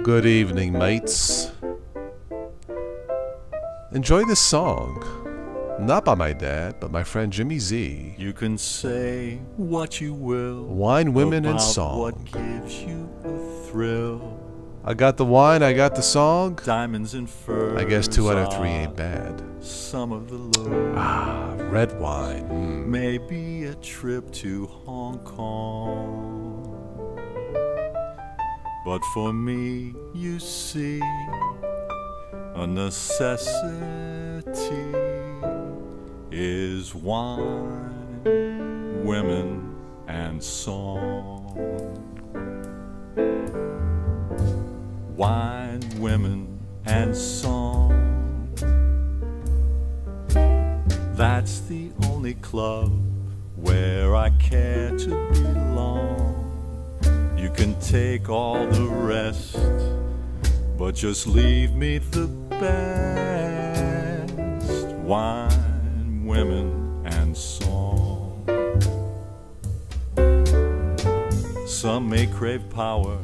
Good evening, mates. Enjoy this song. Not by my dad, but my friend Jimmy Z. You can say what you will. Wine, women, and about song. What gives you a thrill? I got the wine, I got the song. Diamonds and furs. I guess 2 out of 3 ain't bad. Some of the lure. Red wine. Maybe a trip to Hong Kong. But for me, you see, a necessity is wine, women, and song. Wine, women, and song. That's the only club where I care to belong. You can take all the rest, but just leave me the best. Wine, women, and song. Some may crave power,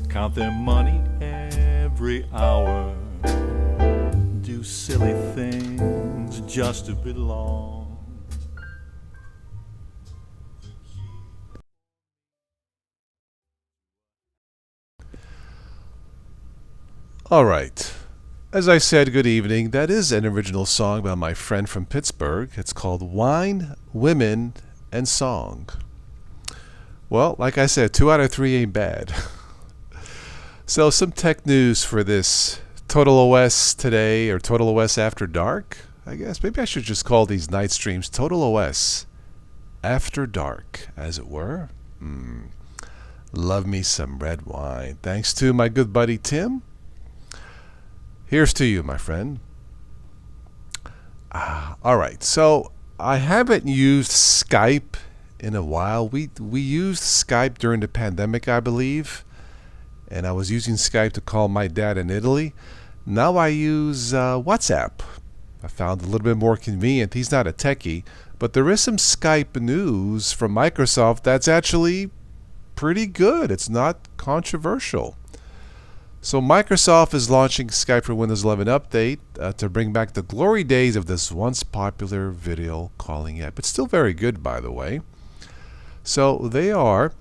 count their money every hour, do silly things just to belong. All right. As I said, good evening. That is an original song by my friend from Pittsburgh. It's called Wine, Women, and Song. Well, like I said, 2 out of 3 ain't bad. So some tech news for this Total OS today, or Total OS After Dark, I guess. Maybe I should just call these night streams Total OS After Dark, as it were. Love me some red wine. Thanks to my good buddy Tim. Here's to you, my friend. All right, so I haven't used Skype in a while. We used Skype during the pandemic, I believe, and I was using Skype to call my dad in Italy. Now I use WhatsApp. I found it a little bit more convenient. He's not a techie, but there is some Skype news from Microsoft that's actually pretty good. It's not controversial. So Microsoft is launching Skype for Windows 11 Update to bring back the glory days of this once popular video calling app. It's still very good, by the way. So they are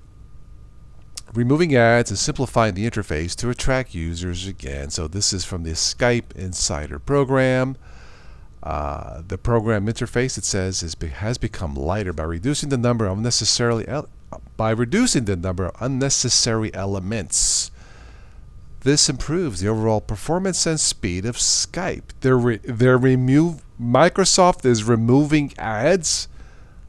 removing ads and simplifying the interface to attract users again. So this is from the Skype Insider program. The program interface, it says, has become lighter by reducing the number of unnecessary elements. This improves the overall performance and speed of Skype. Microsoft is removing ads.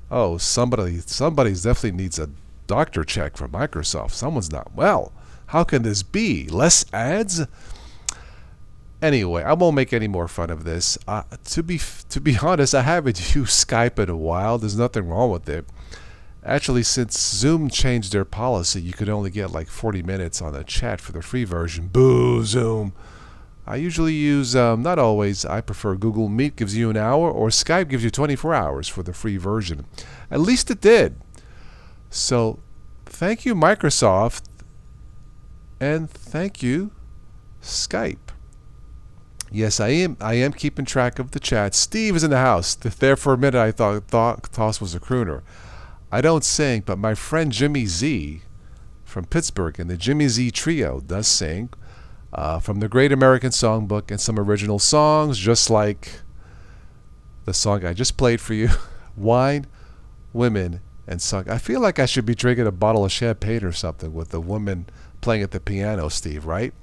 Oh, somebody definitely needs a doctor check from Microsoft. Someone's not well. How can this be? Less ads? Anyway, I won't make any more fun of this. To be honest, I haven't used Skype in a while. There's nothing wrong with it. Actually, since Zoom changed their policy, you could only get like 40 minutes on a chat for the free version. Boo, Zoom. I usually use, not always, I prefer Google Meet gives you an hour, or Skype gives you 24 hours for the free version. At least it did. So, thank you, Microsoft, and thank you, Skype. Yes, I am keeping track of the chat. Steve is in the house. There for a minute I thought Toss was a crooner. I don't sing, but my friend Jimmy Z from Pittsburgh and the Jimmy Z Trio does sing from the Great American Songbook and some original songs, just like the song I just played for you, Wine, Women, and Song. I feel like I should be drinking a bottle of champagne or something with the woman playing at the piano, Steve, right?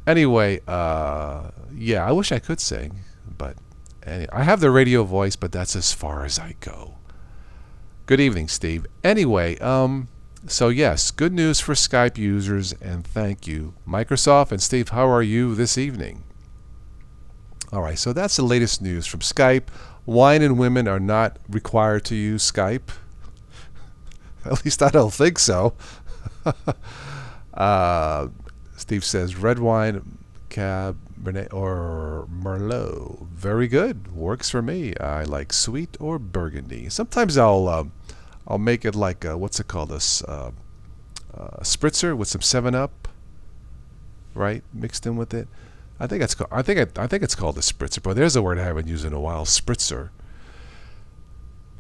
Anyway, yeah, I wish I could sing, but anyway, I have the radio voice, but that's as far as I go. Good evening, Steve. Anyway, so yes, good news for Skype users, and thank you, Microsoft. And Steve, how are you this evening? All right, so that's the latest news from Skype. Wine and women are not required to use Skype. At least I don't think so. Steve says red wine, Cabernet, or Merlot. Very good. Works for me. I like sweet or Burgundy. Sometimes I'll make it like what's it called? This spritzer with some 7-Up. right, mixed in with it. I think it's called. I think it's called a spritzer. But there's a word I haven't used in a while. Spritzer.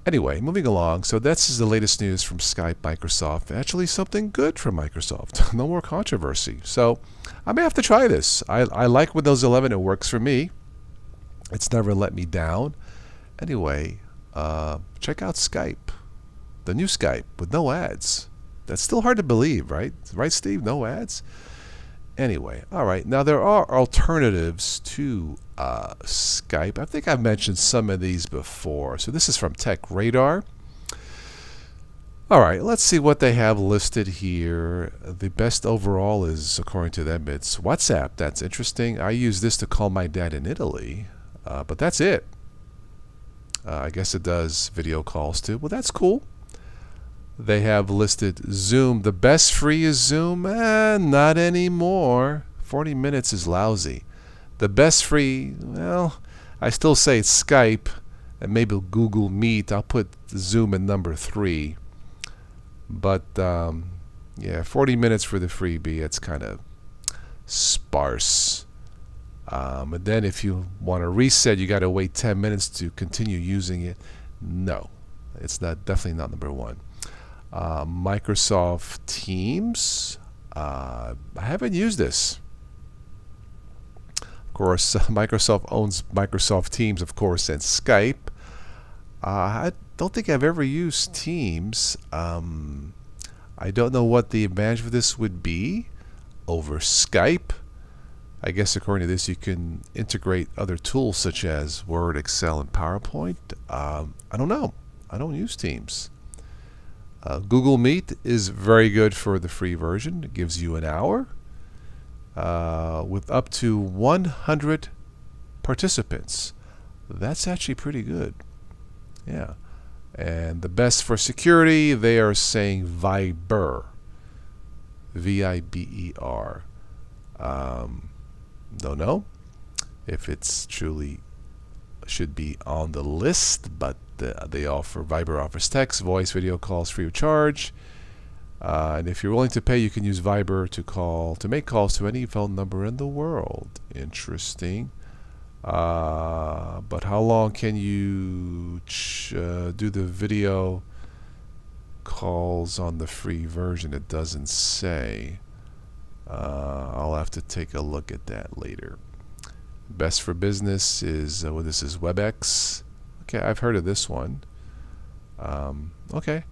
Anyway, moving along. So this is the latest news from Skype, Microsoft. Actually, something good from Microsoft. No more controversy. So I may have to try this. I like Windows 11. It works for me. It's never let me down. Anyway, check out Skype, the new Skype with no ads. That's still hard to believe, right? Right, Steve? No ads? Anyway, all right. Now, there are alternatives to Skype. I think I've mentioned some of these before. So this is from Tech Radar. All right, let's see what they have listed here. The best overall is, according to them, it's WhatsApp. That's interesting. I use this to call my dad in Italy, but that's it. I guess it does video calls too. Well, that's cool. They have listed Zoom. The best free is Zoom. Not anymore. 40 minutes is lousy. The best free, well, I still say it's Skype and maybe Google Meet. I'll put Zoom at number 3. But, yeah, 40 minutes for the freebie. It's kind of sparse. And then if you want to reset, you got to wait 10 minutes to continue using it. No, it's definitely not number 1. Microsoft Teams. I haven't used this. Of course, Microsoft owns Microsoft Teams, of course, and Skype. I don't think I've ever used Teams. I don't know what the advantage of this would be over Skype. I guess according to this, you can integrate other tools such as Word, Excel, and PowerPoint. I don't know. I don't use Teams. Google Meet is very good for the free version. It gives you an hour with up to 100 participants. That's actually pretty good. Yeah. And the best for security, they are saying Viber. V-I-B-E-R. Don't know if it's truly should be on the list, but they offer Viber offers text, voice, video calls free of charge. And if you're willing to pay, you can use Viber to make calls to any phone number in the world. Interesting. But how long can you do the video calls on the free version? It doesn't say. I'll have to take a look at that later. Best for business is this is WebEx. Okay, I've heard of this one. Okay.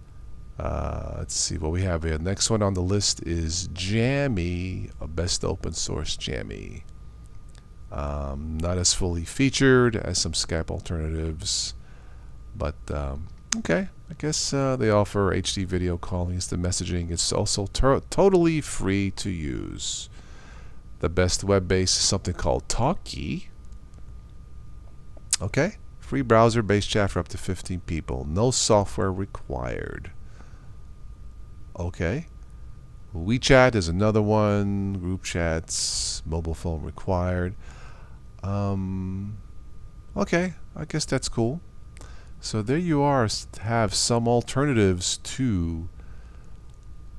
Let's see what we have here. Next one on the list is Jammy, a best open source Jammy. Not as fully featured as some Skype alternatives, but okay. I guess they offer HD video calling, instant messaging. It's also totally free to use. The best web-based is something called Talkie. Okay. Free browser-based chat for up to 15 people. No software required. Okay. WeChat is another one. Group chats, mobile phone required. Okay, I guess that's cool. So there you are. Have some alternatives to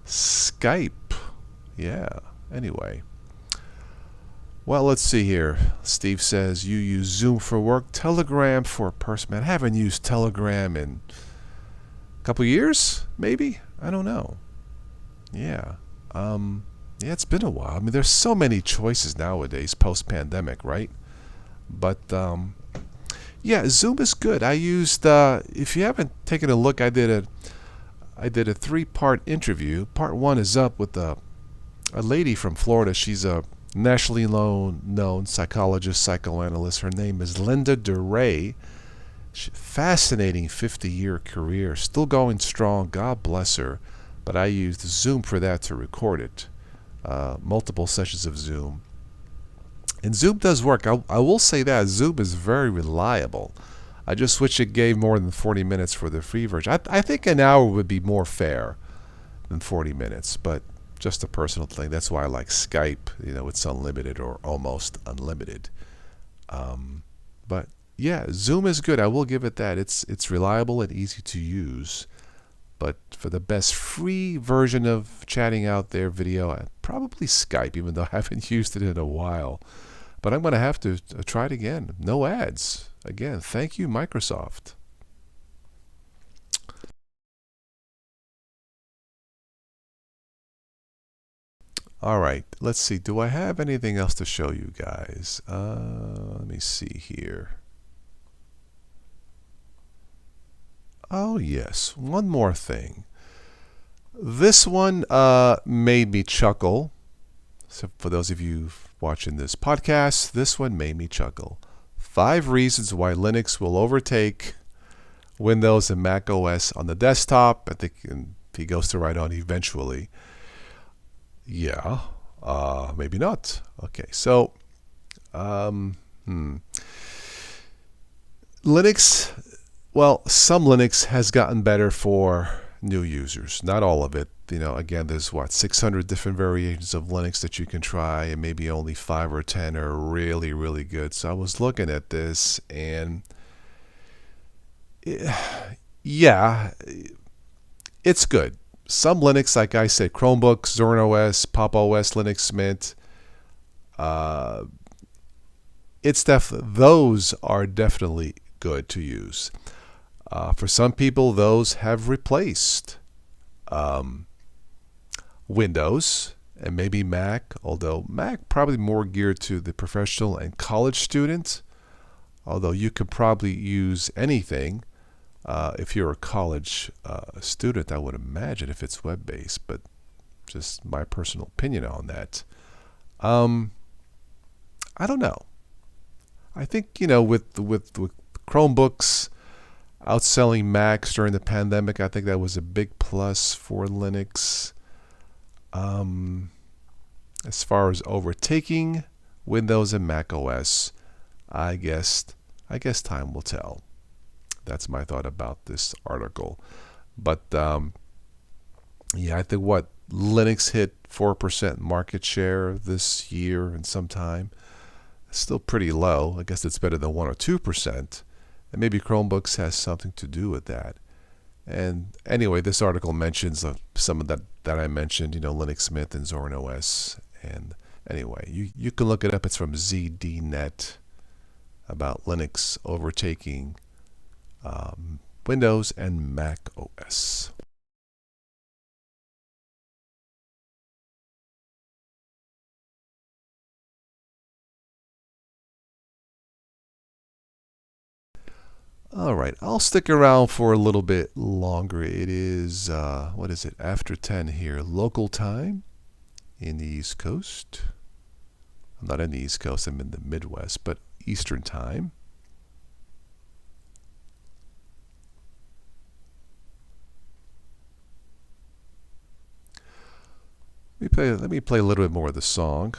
Skype. Yeah. Anyway. Well, let's see here. Steve says you use Zoom for work, Telegram for personal. Man, I haven't used Telegram in a couple years, maybe. I don't know. Yeah. Yeah, it's been a while. I mean, there's so many choices nowadays, post-pandemic, right? But yeah, Zoom is good. I used. If you haven't taken a look, I did a 3-part interview. Part 1 is up with a lady from Florida. She's a nationally known psychologist, psychoanalyst. Her name is Linda DeRay. Fascinating 50-year career, still going strong. God bless her. But I used Zoom for that to record it. Multiple sessions of Zoom. And Zoom does work. I will say that Zoom is very reliable. I just wish it gave more than 40 minutes for the free version. I think an hour would be more fair than 40 minutes, but just a personal thing. That's why I like Skype. You know, it's unlimited or almost unlimited. But yeah, Zoom is good. I will give it that. It's reliable and easy to use. But for the best free version of chatting out there video, probably Skype, even though I haven't used it in a while. But I'm going to have to try it again. No ads. Again, thank you, Microsoft. All right, let's see. Do I have anything else to show you guys? Let me see here. Oh, yes. One more thing. This one made me chuckle. So for those of you watching this podcast, this one made me chuckle. 5 reasons why Linux will overtake Windows and Mac OS on the desktop. I think he goes to write on eventually. Yeah, maybe not. Okay, so Linux, well, some Linux has gotten better for new users. Not all of it. Again, there's 600 different variations of Linux that you can try, and maybe only 5 or 10 are really, really good. So I was looking at this, and yeah, it's good. Some Linux, like I said, Chromebooks, Zorin OS, Pop OS, Linux Mint, those are definitely good to use. For some people, those have replaced Windows and maybe Mac, although Mac probably more geared to the professional and college student, although you could probably use anything. If you're a college student, I would imagine, if it's web-based, but just my personal opinion on that. I don't know. I think, with Chromebooks outselling Macs during the pandemic, I think that was a big plus for Linux. As far as overtaking Windows and Mac OS, I guess time will tell. That's my thought about this article. But yeah, I think Linux hit 4% market share this year in some time. It's still pretty low. I guess it's better than 1 or 2%. And maybe Chromebooks has something to do with that. And anyway, this article mentions some of that I mentioned, Linux Mint and Zorin OS. And anyway, you can look it up. It's from ZDNet about Linux overtaking Windows and Mac OS. All right, I'll stick around for a little bit longer. It is, what is it, after 10 here, local time in the East Coast. I'm not in the East Coast, I'm in the Midwest, but Eastern time. Let me play a little bit more of the song.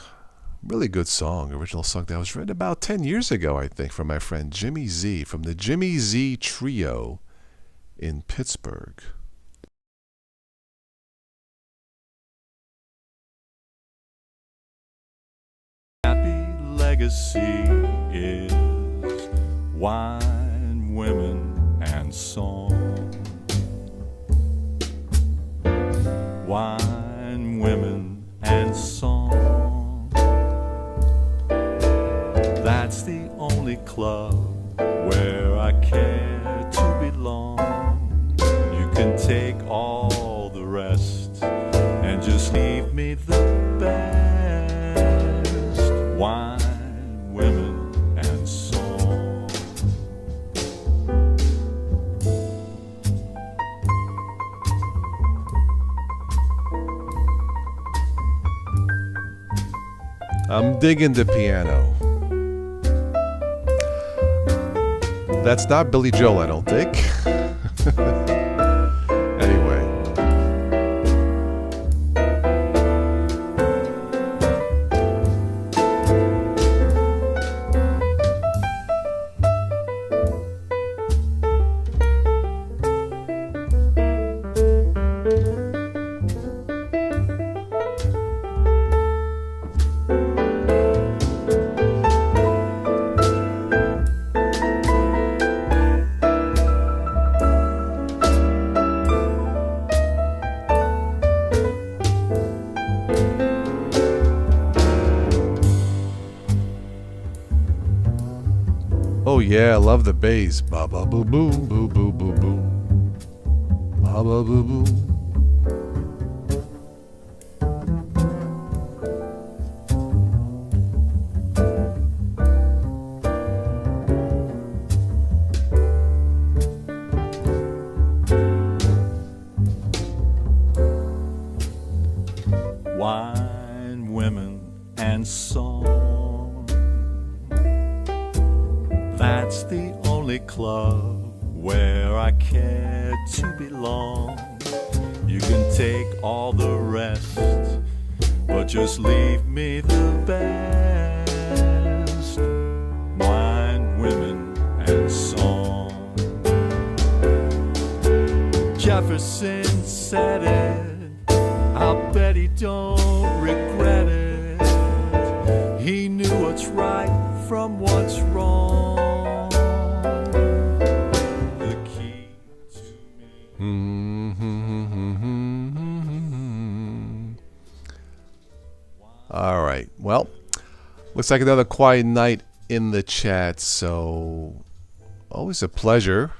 Really good song, original song that was written about 10 years ago, I think, from my friend Jimmy Z from the Jimmy Z Trio in Pittsburgh. Happy legacy is wine, women, and song. Wine, women, and song. That's the only club where I care to belong. You can take all the rest and just leave me the best. Wine, women, and song. I'm digging the piano. That's not Billy Joel, I don't think. Anyway. yeah, I love the bass. Ba ba boo boom, boo boo boo boom. Ba ba boo boom. Wine, women, and song. That's the only club where I care to belong. You can take all the rest, but just leave me the best. Wine, women, and song. Jefferson said it, I'll bet he don't regret it. He knew what's right from what's wrong. The key to me. All right. Well, looks like another quiet night in the chat. So, always a pleasure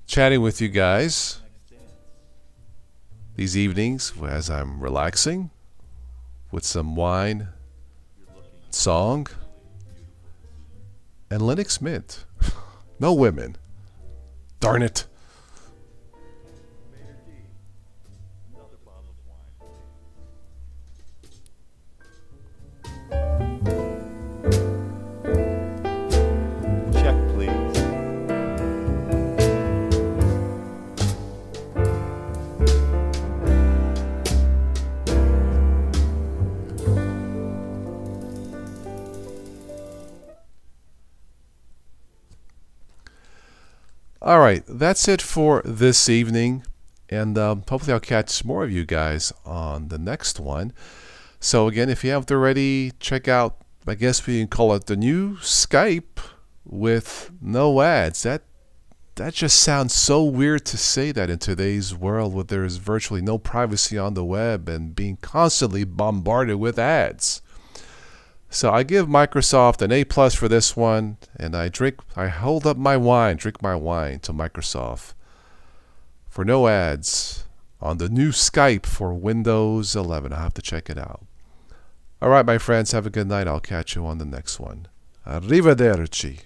chatting with you guys these evenings as I'm relaxing with some wine, song, and Linux Mint. No women. Darn it. Check, please. All right, that's it for this evening, and hopefully I'll catch more of you guys on the next one. So again, if you haven't already, check out, I guess we can call it the new Skype with no ads. That just sounds so weird to say that in today's world where there is virtually no privacy on the web and being constantly bombarded with ads. So I give Microsoft an A+ for this one, and I hold up my wine, drink my wine to Microsoft for no ads on the new Skype for Windows 11. I'll have to check it out. All right, my friends, have a good night. I'll catch you on the next one. Arrivederci.